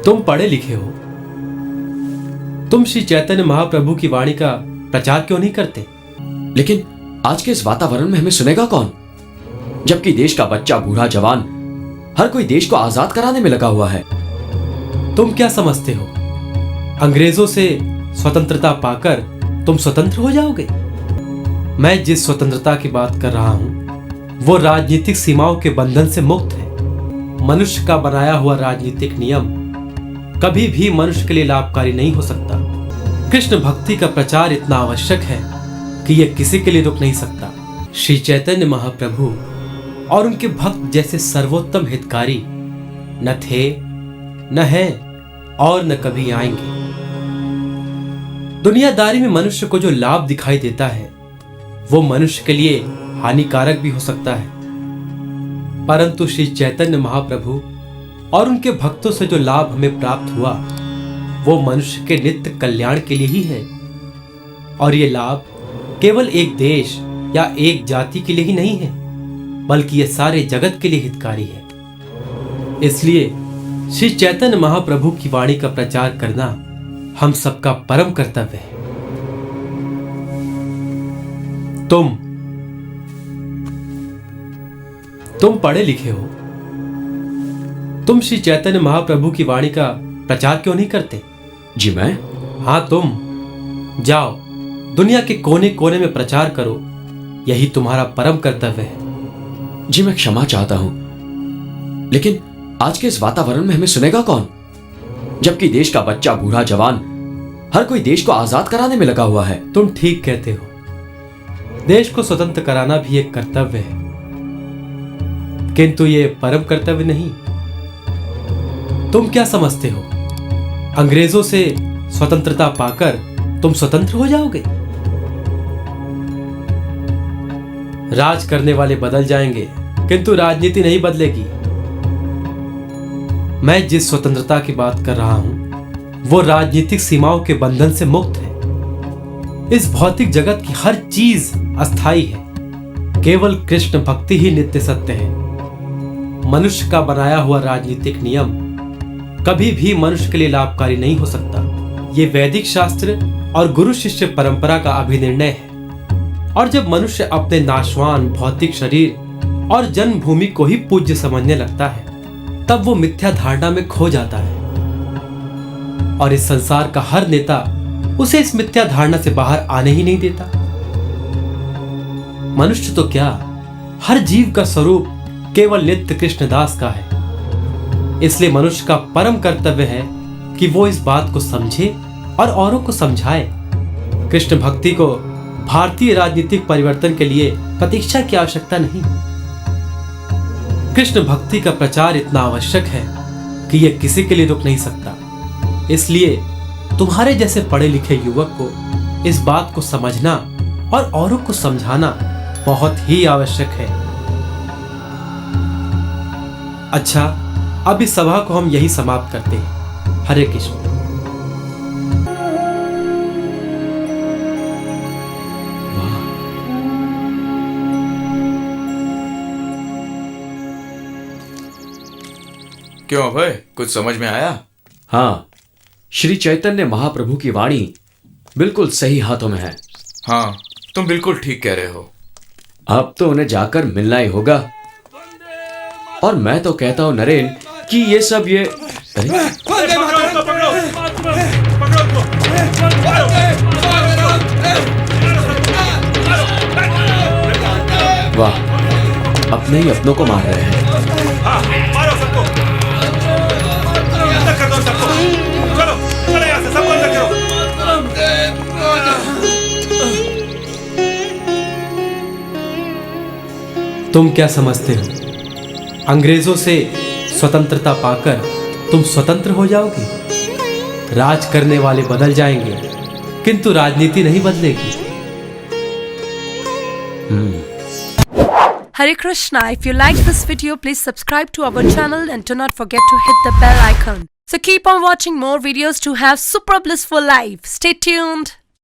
तुम पढ़े लिखे हो। तुम श्री चैतन्य महाप्रभु की वाणी का प्रचार क्यों नहीं करते? लेकिन आज के इस वातावरण में हमें सुनेगा कौन, जबकि देश का बच्चा बूढ़ा जवान हर कोई देश को आजाद कराने में लगा हुआ है। तुम क्या समझते हो, अंग्रेजों से स्वतंत्रता पाकर तुम स्वतंत्र हो जाओगे? मैं जिस स्वतंत्रता की बात कर रहा हूं वो राजनीतिक सीमाओं के बंधन से मुक्त है। मनुष्य का बनाया हुआ राजनीतिक नियम कभी भी मनुष्य के लिए लाभकारी नहीं हो सकता। कृष्ण भक्ति का प्रचार इतना आवश्यक है कि यह किसी के लिए रुक नहीं सकता। श्री चैतन्य महाप्रभु और उनके भक्त जैसे सर्वोत्तम हितकारी न थे, न हैं और न कभी आएंगे। दुनियादारी में मनुष्य को जो लाभ दिखाई देता है वो मनुष्य के लिए हानिकारक भी हो सकता है, परंतु श्री चैतन्य महाप्रभु और उनके भक्तों से जो लाभ हमें प्राप्त हुआ वो मनुष्य के नित्य कल्याण के लिए ही है। और ये लाभ केवल एक देश या एक जाति के लिए ही नहीं है, बल्कि ये सारे जगत के लिए हितकारी है। इसलिए श्री चैतन्य महाप्रभु की वाणी का प्रचार करना हम सबका परम कर्तव्य है। तुम पढ़े लिखे हो। तुम श्री चैतन्य महाप्रभु की वाणी का प्रचार क्यों नहीं करते? जी मैं? हाँ, तुम जाओ दुनिया के कोने कोने में प्रचार करो, यही तुम्हारा परम कर्तव्य है। जी मैं क्षमा चाहता हूं, लेकिन आज के इस वातावरण में हमें सुनेगा कौन, जबकि देश का बच्चा बूढ़ा जवान हर कोई देश को आजाद कराने में लगा हुआ है। तुम ठीक कहते हो, देश को स्वतंत्र कराना भी एक कर्तव्य है, किंतु ये परम कर्तव्य नहीं। तुम क्या समझते हो, अंग्रेजों से स्वतंत्रता पाकर तुम स्वतंत्र हो जाओगे? राज करने वाले बदल जाएंगे, किंतु राजनीति नहीं बदलेगी। मैं जिस स्वतंत्रता की बात कर रहा हूं वो राजनीतिक सीमाओं के बंधन से मुक्त है। इस भौतिक जगत की हर चीज अस्थायी है, केवल कृष्ण भक्ति ही नित्य सत्य है। मनुष्य का बनाया हुआ राजनीतिक नियम कभी भी मनुष्य के लिए लाभकारी नहीं हो सकता। ये वैदिक शास्त्र और गुरु शिष्य परंपरा का अभिनिर्णय है। और जब मनुष्य अपने नाशवान भौतिक शरीर और जन्मभूमि को ही पूज्य समझने लगता है तब वो मिथ्या धारणा में खो जाता है, और इस संसार का हर नेता उसे इस मिथ्या धारणा से बाहर आने ही नहीं देता। मनुष्य तो क्या, हर जीव का स्वरूप केवल नित्य कृष्णदास का है। इसलिए मनुष्य का परम कर्तव्य है कि वो इस बात को समझे और औरों को समझाए। कृष्ण भक्ति को भारतीय राजनीतिक परिवर्तन के लिए प्रतीक्षा की आवश्यकता नहीं। कृष्ण भक्ति का प्रचार इतना आवश्यक है कि यह किसी के लिए रुक नहीं सकता। इसलिए तुम्हारे जैसे पढ़े लिखे युवक को इस बात को समझना और औरों को समझाना बहुत ही आवश्यक है। अच्छा, अब इस सभा को हम यही समाप्त करते हैं। हरे कृष्ण। क्यों अभय, कुछ समझ में आया? हाँ, श्री चैतन्य महाप्रभु की वाणी बिल्कुल सही हाथों में है। हाँ, तुम बिल्कुल ठीक कह रहे हो। अब तो उन्हें जाकर मिलना ही होगा। और मैं तो कहता हूं नरेन कि ये सब वाह, अपने ही अपनों को मार रहे हैं। मारो सबको, अंदर कर दो सबको। चलो चलो यहाँ से, सबको अंदर करो। तुम क्या समझते हो, अंग्रेजों से स्वतंत्रता पाकर तुम स्वतंत्र हो जाओगे? राज करने वाले बदल जाएंगे, किंतु राजनीति नहीं बदलेगी। Hare Krishna. If you like this video, please subscribe to our channel and do not forget to hit the bell icon. So keep on watching more videos to have super blissful life. Stay tuned.